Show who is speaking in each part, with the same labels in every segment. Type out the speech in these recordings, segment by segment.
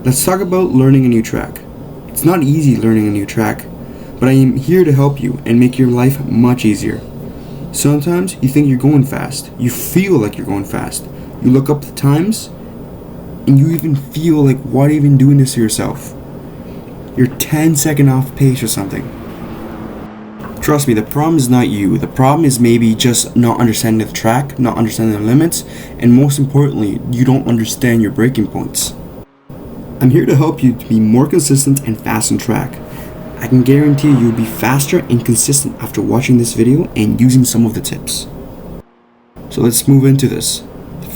Speaker 1: Let's talk about learning a new track. It's not easy learning a new track, but I am here to help you and make your life much easier. Sometimes you think you're going fast. You feel like you're going fast. You look up the times, and you even feel like, why are you even doing this to yourself? You're 10 seconds off pace or something. Trust me, the problem is not you. The problem is maybe just not understanding the track, not understanding the limits, and most importantly, you don't understand your braking points. I'm here to help you to be more consistent and fast on track. I can guarantee you'll be faster and consistent after watching this video and using some of the tips. So let's move into this.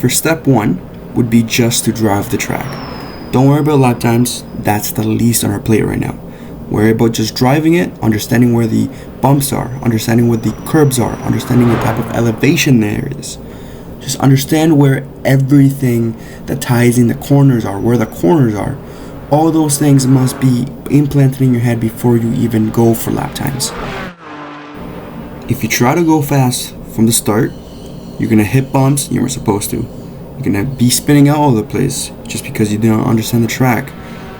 Speaker 1: For step 1 would be just to drive the track. Don't worry about lap times, that's the least on our plate right now. Worry about just driving it, understanding where the bumps are, understanding what the curbs are, understanding the type of elevation there is. Just understand where everything that ties in the corners are, where the corners are. All those things must be implanted in your head before you even go for lap times. If you try to go fast from the start, you're gonna hit bumps you weren't supposed to. You're gonna be spinning out all over the place just because you don't understand the track.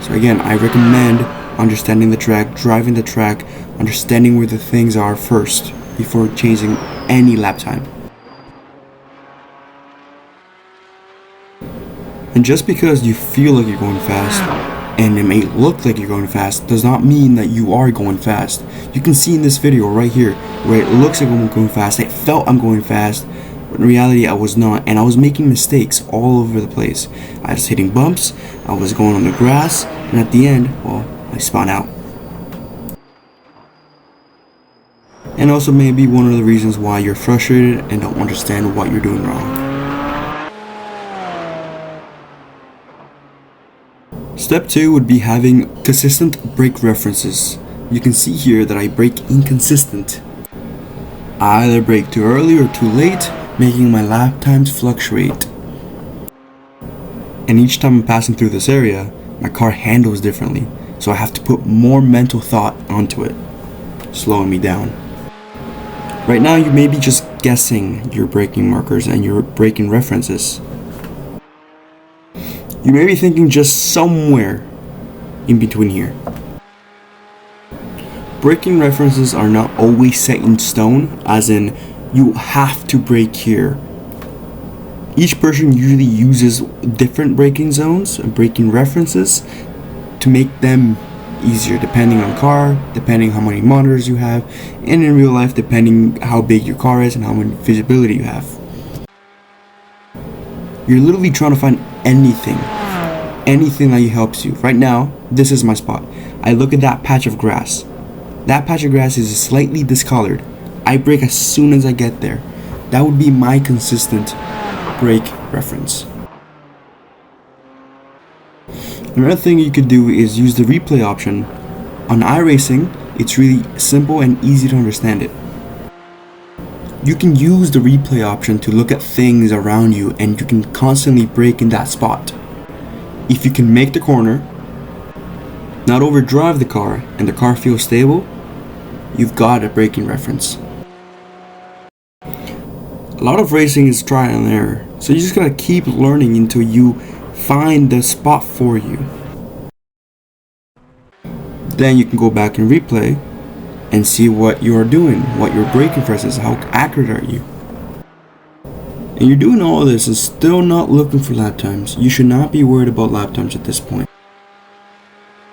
Speaker 1: So again, I recommend understanding the track, driving the track, understanding where the things are first before changing any lap time. And just because you feel like you're going fast, and it may look like you're going fast, does not mean that you are going fast. You can see in this video right here, where it looks like I'm going fast, I felt I'm going fast, but in reality I was not, and I was making mistakes all over the place. I was hitting bumps, I was going on the grass, and at the end, well, I spun out. And also maybe one of the reasons why you're frustrated and don't understand what you're doing wrong. Step 2 would be having consistent brake references. You can see here that I brake inconsistent. I either brake too early or too late, making my lap times fluctuate. And each time I'm passing through this area, my car handles differently, so I have to put more mental thought onto it, slowing me down. Right now you may be just guessing your braking markers and your braking references. You may be thinking just somewhere in between here. Braking references are not always set in stone, as in you have to brake here. Each person usually uses different braking zones and braking references to make them easier, depending on car, depending how many monitors you have, and in real life depending how big your car is and how much visibility you have. You're literally trying to find anything that helps you. Right now, this is my spot. I look at that patch of grass. That patch of grass is slightly discolored. I brake as soon as I get there. That would be my consistent brake reference. Another thing you could do is use the replay option. On iRacing, it's really simple and easy to understand it. You can use the replay option to look at things around you, and you can constantly brake in that spot. If you can make the corner, not overdrive the car, and the car feels stable, you've got a braking reference. A lot of racing is trial and error, so you just gotta keep learning until you find the spot for you. Then you can go back and replay and see what you are doing, what your braking references, how accurate are you. And you're doing all of this and still not looking for lap times. You should not be worried about lap times at this point.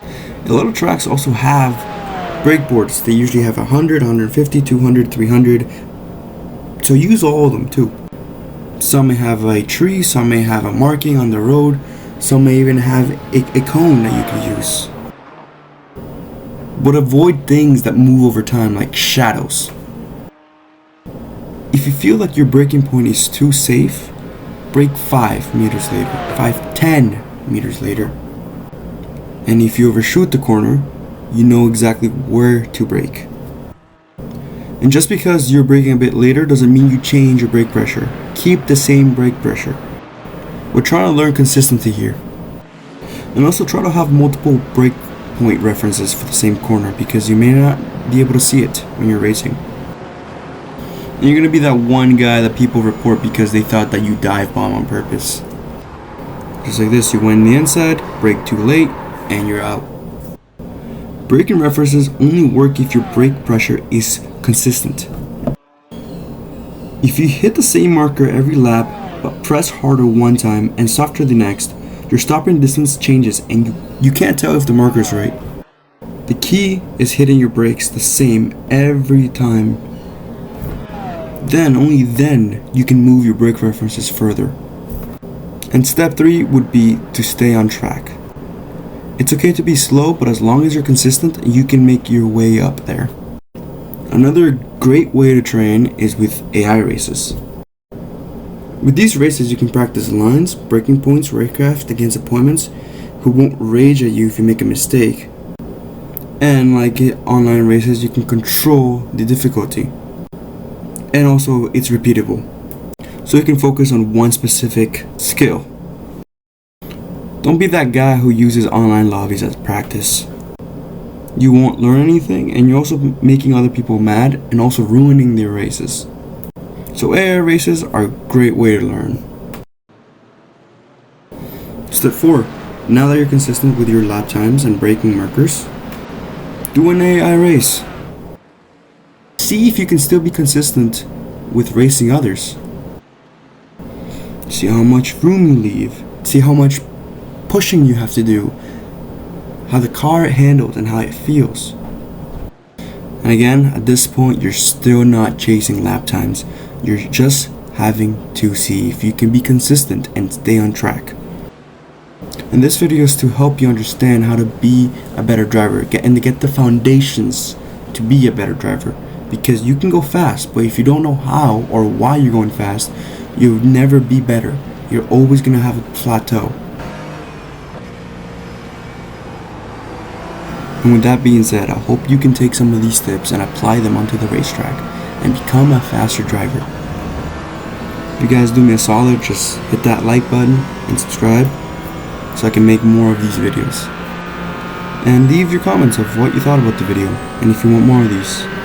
Speaker 1: A lot of tracks also have brake boards. They usually have 100, 150, 200, 300. So use all of them too. Some may have a tree, some may have a marking on the road, some may even have a cone that you can use. But avoid things that move over time, like shadows. If you feel like your braking point is too safe, brake 5 meters later, 10 meters later. And if you overshoot the corner, you know exactly where to brake. And just because you're braking a bit later doesn't mean you change your brake pressure. Keep the same brake pressure. We're trying to learn consistency here. And also try to have multiple brake point references for the same corner, because you may not be able to see it when you're racing. And you're going to be that one guy that people report because they thought that you dive bomb on purpose. Just like this, you went in the inside, brake too late, and you're out. Braking references only work if your brake pressure is consistent. If you hit the same marker every lap, but press harder one time and softer the next, your stopping distance changes and you can't tell if the marker is right. The key is hitting your brakes the same every time. Then, only then, you can move your brake references further. And step 3 would be to stay on track. It's okay to be slow, but as long as you're consistent, you can make your way up there. Another great way to train is with AI races. With these races, you can practice lines, breaking points, racecraft against opponents who won't rage at you if you make a mistake. And like online races, you can control the difficulty. And also, it's repeatable, so you can focus on one specific skill. Don't be that guy who uses online lobbies as practice. You won't learn anything, and you're also making other people mad and also ruining their races. So AI races are a great way to learn. Step 4. Now that you're consistent with your lap times and braking markers, do an AI race. See if you can still be consistent with racing others. See how much room you leave. See how much pushing you have to do. How the car handles and how it feels. And again, at this point, you're still not chasing lap times. You're just having to see if you can be consistent and stay on track. And this video is to help you understand how to be a better driver and to get the foundations to be a better driver. Because you can go fast, but if you don't know how or why you're going fast, you'll never be better. You're always going to have a plateau. And with that being said, I hope you can take some of these tips and apply them onto the racetrack and become a faster driver. If you guys do me a solid, just hit that like button and subscribe so I can make more of these videos. And leave your comments of what you thought about the video and if you want more of these.